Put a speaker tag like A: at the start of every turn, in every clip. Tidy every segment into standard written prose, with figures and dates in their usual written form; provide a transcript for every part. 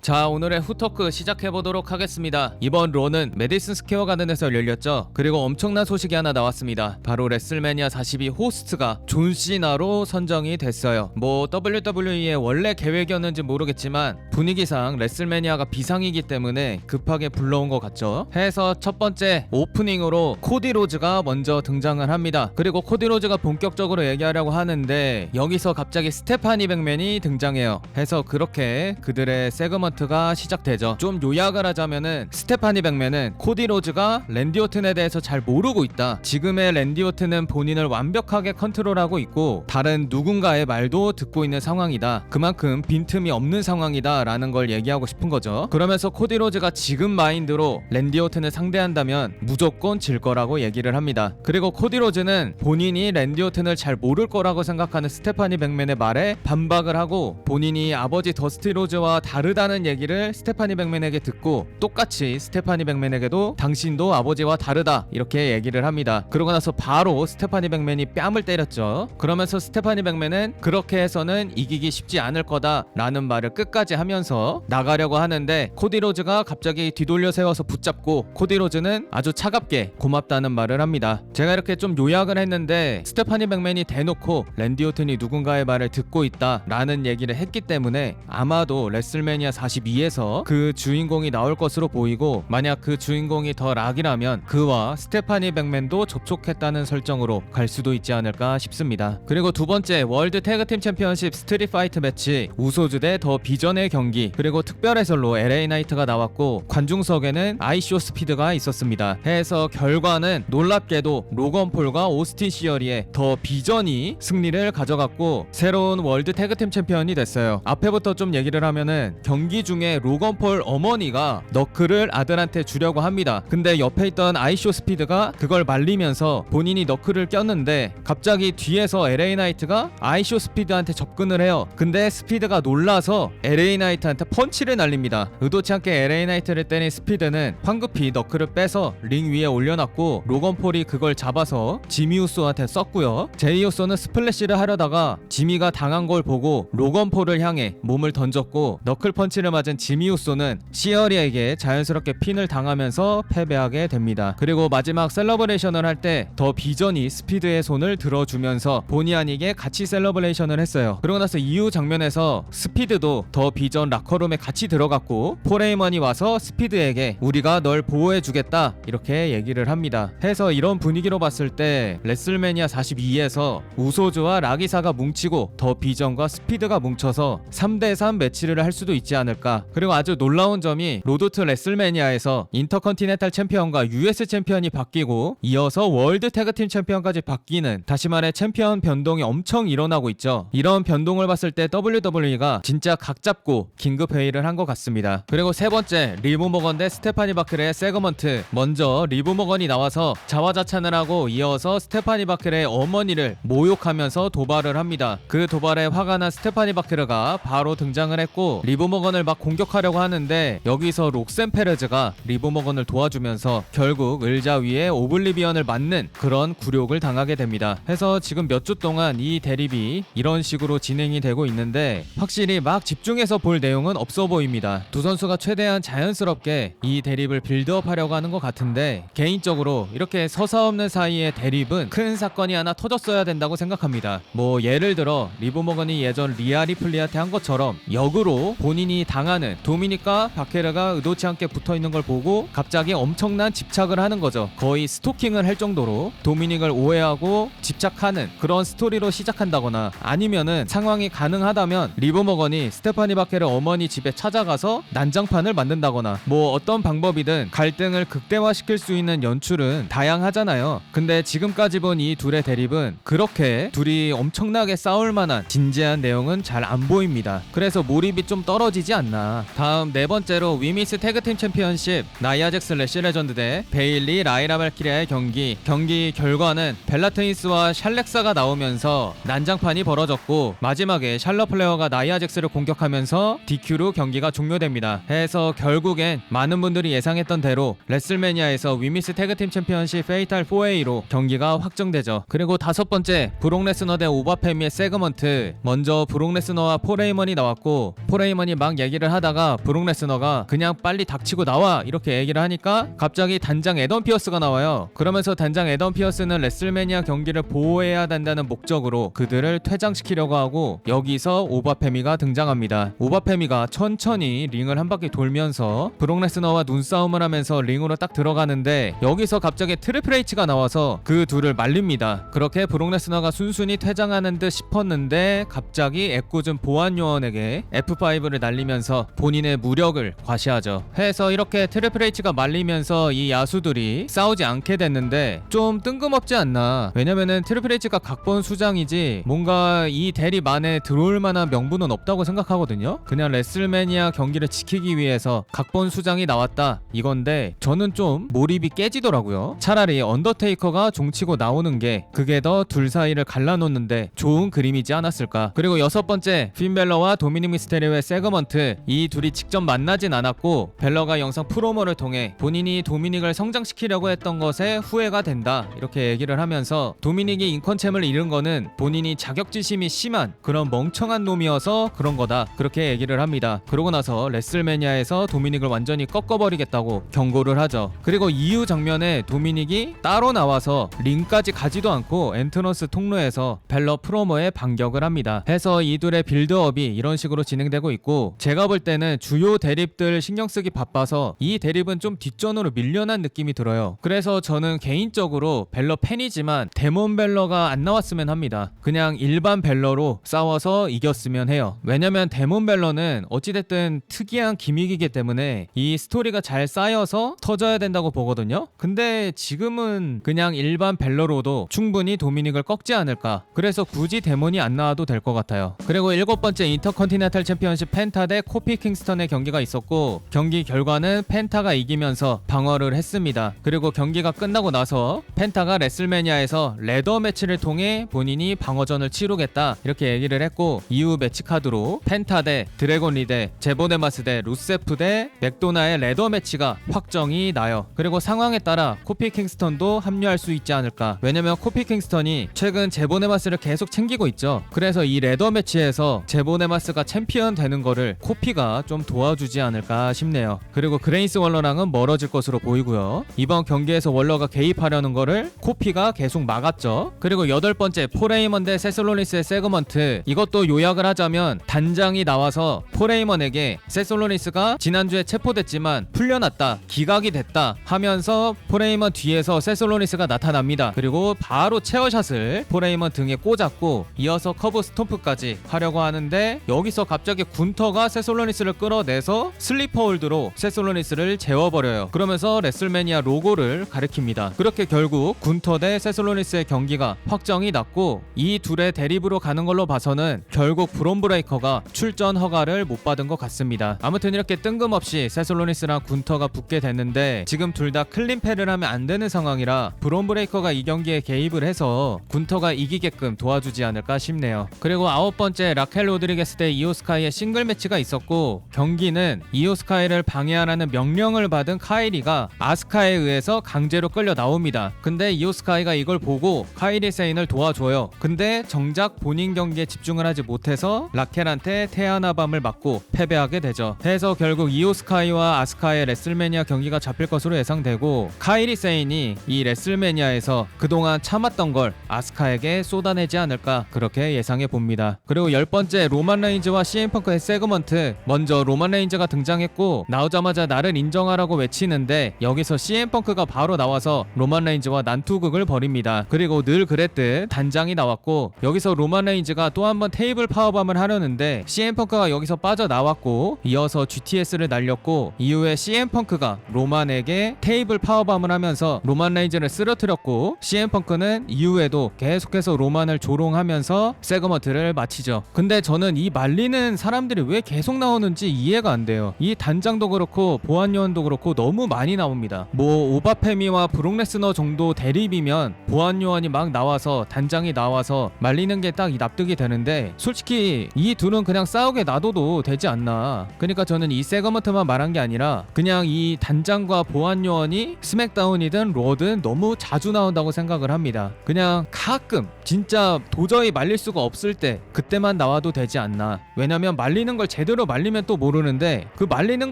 A: 자, 오늘의 후토크 시작해보도록 하겠습니다. 이번 로는 메디슨 스퀘어 가든에서 열렸죠. 그리고 엄청난 소식이 하나 나왔습니다. 바로 레슬매니아 42 호스트가 존 시나로 선정이 됐어요. 뭐 WWE의 원래 계획이었는지 모르겠지만 분위기상 레슬매니아가 비상이기 때문에 급하게 불러온 것 같죠. 해서 첫 번째 오프닝으로 코디 로즈가 먼저 등장을 합니다. 그리고 코디 로즈가 본격적으로 얘기하려고 하는데 여기서 갑자기 스테파니 백맨이 등장해요. 해서 그렇게 그들의 세그먼트가 시작되죠. 좀 요약을 하자면은 스테파니 백맨은 코디 로즈가 랜디 오튼에 대해서 잘 모르고 있다. 지금의 랜디 오튼은 본인을 완벽하게 컨트롤하고 있고 다른 누군가의 말도 듣고 있는 상황이다. 그만큼 빈틈이 없는 상황이다 라는 걸 얘기하고 싶은 거죠. 그러면서 코디 로즈가 지금 마인드로 랜디 오튼을 상대한다면 무조건 질 거라고 얘기를 합니다. 그리고 코디 로즈는 본인이 랜디 오튼을 잘 모를 거라고 생각하는 스테파니 백맨의 말에 반박을 하고 본인이 아버지 더스티 로즈와 다르다는 얘기를 스테파니 백맨에게 듣고 똑같이 스테파니 백맨에게도 당신도 아버지와 다르다 이렇게 얘기를 합니다. 그러고 나서 바로 스테파니 백맨이 뺨을 때렸죠. 그러면서 스테파니 백맨은 그렇게 해서는 이기기 쉽지 않을 거다 라는 말을 끝까지 하면서 나가려고 하는데 코디 로즈가 갑자기 뒤돌려 세워서 붙잡고 코디 로즈는 아주 차갑게 고맙다는 말을 합니다. 제가 이렇게 좀 요약을 했는데 스테파니 백맨이 대놓고 랜디 오튼이 누군가의 말을 듣고 있다 라는 얘기를 했기 때문에 아마도 레슬매니아 42에서 그 주인공이 나올 것으로 보이고 만약 그 주인공이 더 락이라면 그와 스테파니 백맨도 접촉했다는 설정으로 갈 수도 있지 않을까 싶습니다. 그리고 두 번째 월드 태그팀 챔피언십 스트릿 파이트 매치 우소즈 대 더 비전의 경기 그리고 특별 해설로 LA 나이트가 나왔고 관중석에는 아이쇼 스피드가 있었습니다. 해서 결과는 놀랍게도 로건 폴과 오스틴 시어리의 더 비전이 승리를 가져갔고 새로운 월드 태그팀 챔피언이 됐어요. 앞에부터 좀 얘기를 하면은 경기 중에 로건 폴 어머니가 너클을 아들한테 주려고 합니다. 근데 옆에 있던 아이쇼 스피드가 그걸 말리면서 본인이 너클을 꼈는데 갑자기 뒤에서 LA 나이트가 아이쇼 스피드한테 접근을 해요. 근데 스피드가 놀라서 LA 나이트한테 펀치를 날립니다. 의도치 않게 LA 나이트를 때린 스피드는 황급히 너클을 빼서 링 위에 올려놨고 로건 폴이 그걸 잡아서 지미 우소한테 썼고요. 제이 우소는 스플래시를 하려다가 지미가 당한 걸 보고 로건 폴을 향해 몸을 던졌고 너클 펀치를 맞은 지미 우소는 시어리에게 자연스럽게 핀을 당하면서 패배하게 됩니다. 그리고 마지막 셀러브레이션을 할 때 더 비전이 스피드의 손을 들어주면서 본의 아니게 같이 셀러브레이션을 했어요. 그러고 나서 이후 장면에서 스피드도 더 비전 라커룸에 같이 들어갔고 포레이먼이 와서 스피드에게 우리가 널 보호해주겠다 이렇게 얘기를 합니다. 해서 이런 분위기로 봤을 때 레슬매니아 42에서 우소즈와 라기사가 뭉치고 더 비전과 스피드가 뭉쳐서 3대3 매치를 할 수도 있지 않을까. 그리고 아주 놀라운 점이 로드 투 레슬매니아에서 인터컨티넨탈 챔피언과 US 챔피언이 바뀌고 이어서 월드 태그팀 챔피언까지 바뀌는 다시 말해 챔피언 변동이 엄청 일어나고 있죠. 이런 변동을 봤을 때 WWE가 진짜 각 잡고 긴급 회의를 한 것 같습니다. 그리고 세 번째 리브 모건 대 스테파니 바클의 세그먼트. 먼저 리브 모건이 나와서 자화자찬을 하고 이어서 스테파니 바클의 어머니를 모욕하면서 도발을 합니다. 그 도발에 화가 난 스테파니 바클가 바로 등장을 했고 리브 모건을 막 공격하려고 하는데 여기서 록센 페레즈가 리브 모건을 도와주면서 결국 의자 위에 오블리비언을 맞는 그런 굴욕을 당하게 됩니다. 해서 지금 몇 주 동안 이 대립이 이런 식으로 진행이 되고 있는데 확실히 막 집중해서 볼 내용은 없어 보입니다. 두 선수가 최대한 자연스럽게 이 대립을 빌드업 하려고 하는 것 같은데 개인적으로 이렇게 서사 없는 사이의 대립은 큰 사건이 하나 터졌어야 된다고 생각합니다. 뭐 예를 들어 리브 모건이 예전 리아 리플리한테 한 것처럼 역으로 본인이 당하는 도미닉과 바케르가 의도치 않게 붙어있는 걸 보고 갑자기 엄청난 집착을 하는 거죠. 거의 스토킹을 할 정도로 도미닉을 오해하고 집착하는 그런 스토리로 시작한다거나 아니면은 상황이 가능하다면 리브 모건이 스테파니 바케르 어머니 집에 찾아가서 난장판을 만든다거나 뭐 어떤 방법이든 갈등을 극대화시킬 수 있는 연출은 다양하잖아요. 근데 지금까지 본 이 둘의 대립은 그렇게 둘이 엄청나게 싸울 만한 진지한 내용은 잘 안 보입니다. 그래서 몰입이 좀 떨어지지 않나. 다음 네 번째로 위미스 태그팀 챔피언십 나이아 잭스 레시 레전드 대 베일리 라이라 발키리아의 경기 결과는 벨라 트윈스와 샬렉사가 나오면서 난장판이 벌어졌고 마지막에 샬럿 플레어가 나이아 잭스를 공격하면서 DQ로 경기가 종료됩니다. 해서 결국엔 많은 분들이 예상했던 대로 레슬매니아에서 위미스 태그팀 챔피언십 페이탈 4A로 경기가 확정되죠. 그리고 다섯 번째 브록 레스너 대 오바페미의 세그먼트. 먼저 브록 레스너와 폴 헤이먼이 나왔고 폴 헤이먼이 막 얘기 얘기를 하다가 브록 레스너가 그냥 빨리 닥치고 나와 이렇게 얘기를 하니까 갑자기 단장 애덤 피어스가 나와요. 그러면서 단장 애덤 피어스는 레슬매니아 경기를 보호해야 된다는 목적으로 그들을 퇴장시키려고 하고 여기서 오바페미가 등장합니다. 오바페미가 천천히 링을 한 바퀴 돌면서 브록 레스너와 눈싸움을 하면서 링으로 딱 들어가는데 여기서 갑자기 트리플 H가 나와서 그 둘을 말립니다. 그렇게 브록 레스너가 순순히 퇴장하는 듯 싶었는데 갑자기 애꿎은 보안 요원에게 F5를 날리면서 본인의 무력을 과시하죠. 해서 이렇게 트리플 H가 말리면서 이 야수들이 싸우지 않게 됐는데 좀 뜬금없지 않나. 왜냐면은 트리플 H가 각본 수장이지 뭔가 이 대립 안에 들어올 만한 명분은 없다고 생각하거든요. 그냥 레슬매니아 경기를 지키기 위해서 각본 수장이 나왔다 이건데 저는 좀 몰입이 깨지더라고요. 차라리 언더테이커가 종치고 나오는 게 그게 더 둘 사이를 갈라놓는데 좋은 그림이지 않았을까. 그리고 여섯 번째, 핀 벨러와 도미닉 미스테리오의 세그먼트. 이 둘이 직접 만나진 않았고 벨러가 영상 프로모를 통해 본인이 도미닉을 성장시키려고 했던 것에 후회가 된다 이렇게 얘기를 하면서 도미닉이 인컨챔을 잃은 거는 본인이 자격지심이 심한 그런 멍청한 놈이어서 그런 거다 그렇게 얘기를 합니다. 그러고 나서 레슬매니아에서 도미닉을 완전히 꺾어버리겠다고 경고를 하죠. 그리고 이후 장면에 도미닉이 따로 나와서 링까지 가지도 않고 엔트런스 통로에서 벨러 프로모에 반격을 합니다. 해서 이 둘의 빌드업이 이런 식으로 진행되고 있고 제가 볼 때는 주요 대립들 신경 쓰기 바빠서 이 대립은 좀 뒷전으로 밀려난 느낌이 들어요. 그래서 저는 개인적으로 벨러 팬이지만 데몬 벨러가 안 나왔으면 합니다. 그냥 일반 벨러로 싸워서 이겼으면 해요. 왜냐면 데몬 벨러는 어찌됐든 특이한 기믹이기 때문에 이 스토리가 잘 쌓여서 터져야 된다고 보거든요. 근데 지금은 그냥 일반 벨러로도 충분히 도미닉을 꺾지 않을까. 그래서 굳이 데몬이 안 나와도 될 것 같아요. 그리고 일곱 번째 인터컨티넨탈 챔피언십 펜타 대 코피 킹스턴의 경기가 있었고 경기 결과는 펜타가 이기면서 방어를 했습니다. 그리고 경기가 끝나고 나서 펜타가 레슬매니아에서 레더 매치를 통해 본인이 방어전을 치르겠다 이렇게 얘기를 했고 이후 매치 카드로 펜타 대 드래곤 리 대 제보네마스 대 루세프 대 맥도나의 레더 매치가 확정이 나요. 그리고 상황에 따라 코피 킹스턴도 합류할 수 있지 않을까. 왜냐면 코피 킹스턴이 최근 제보네마스를 계속 챙기고 있죠. 그래서 이 레더 매치에서 제보네마스가 챔피언 되는 거를 코피가 좀 도와주지 않을까 싶네요. 그리고 그레이스 월러랑은 멀어질 것으로 보이고요. 이번 경기에서 월러가 개입하려는 거를 코피가 계속 막았죠. 그리고 여덟 번째, 포레이먼 대 세솔로니스의 세그먼트. 이것도 요약을 하자면 단장이 나와서 포레이먼에게 세솔로니스가 지난주에 체포됐지만 풀려났다, 기각이 됐다 하면서 포레이먼 뒤에서 세솔로니스가 나타납니다. 그리고 바로 체어샷을 포레이먼 등에 꽂았고 이어서 커브 스톰프까지 하려고 하는데 여기서 갑자기 군터가 세솔로니스를 끌어내서 슬리퍼 홀드로 세솔로니스를 재워버려요. 그러면서 레슬매니아 로고를 가리킵니다. 그렇게 결국 군터 대 세솔로니스의 경기가 확정이 났고 이 둘의 대립으로 가는 걸로 봐서는 결국 브론 브레이커가 출전 허가를 못 받은 것 같습니다. 아무튼 이렇게 뜬금없이 세솔로니스랑 군터가 붙게 됐는데 지금 둘 다 클린패를 하면 안 되는 상황이라 브론 브레이커가 이 경기에 개입을 해서 군터가 이기게끔 도와주지 않을까 싶네요. 그리고 아홉 번째, 라켈 로드리게스 대 이오 스카이의 싱글 매치가 있었고 경기는 이오 스카이를 방해하라는 명령을 받은 카이리가 아스카에 의해서 강제로 끌려 나옵니다. 근데 이오 스카이가 이걸 보고 카이리 세인을 도와줘요. 근데 정작 본인 경기에 집중을 하지 못해서 라켈한테 태아나밤을 맞고 패배하게 되죠. 해서 결국 이오 스카이와 아스카의 레슬매니아 경기가 잡힐 것으로 예상되고 카이리 세인이 이 레슬매니아에서 그동안 참았던 걸 아스카에게 쏟아내지 않을까 그렇게 예상해 봅니다. 그리고 열 번째, 로만 레인즈와 CM펑크의 세그먼트. 먼저 로만 레인즈가 등장했고 나오자마자 나를 인정하라고 외치는데 여기서 CM펑크가 바로 나와서 로만 레인즈와 난투극을 벌입니다. 그리고 늘 그랬듯 단장이 나왔고 여기서 로만 레인즈가 또 한 번 테이블 파워밤을 하려는데 CM펑크가 여기서 빠져나왔고 이어서 GTS를 날렸고 이후에 CM펑크가 로만에게 테이블 파워밤을 하면서 로만 레인즈를 쓰러뜨렸고 CM펑크는 이후에도 계속해서 로만을 조롱하면서 세그먼트를 마치죠. 근데 저는 이 말리는 사람들이 왜 계속 나오는지 이해가 안 돼요. 이 단장도 그렇고 보안요원도 그렇고 너무 많이 나옵니다. 뭐 오바페미와 브록 레스너 정도 대립이면 보안요원이 막 나와서 단장이 나와서 말리는 게 딱 납득이 되는데 솔직히 이 둘은 그냥 싸우게 놔둬도 되지 않나. 그러니까 저는 이 세그먼트만 말한 게 아니라 그냥 이 단장과 보안요원이 스맥다운이든 로든 너무 자주 나온다고 생각을 합니다. 그냥 가끔 진짜 도저히 말릴 수가 없을 때 그때만 나와도 되지 않나. 왜냐면 말리는 걸 제대로 제대로 말리면 또 모르는데 그 말리는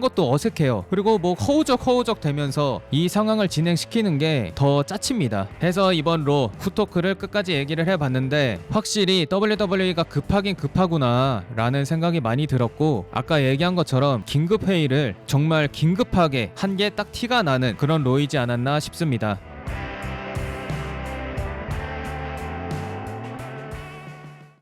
A: 것도 어색해요. 그리고 뭐 허우적 되면서 이 상황을 진행시키는 게 더 짜칩니다. 해서 이번 로 후토크를 끝까지 얘기를 해봤는데 확실히 WWE가 급하긴 급하구나 라는 생각이 많이 들었고, 아까 얘기한 것처럼 긴급회의를 정말 긴급하게 한 게 딱 티가 나는 그런 로이지 않았나 싶습니다.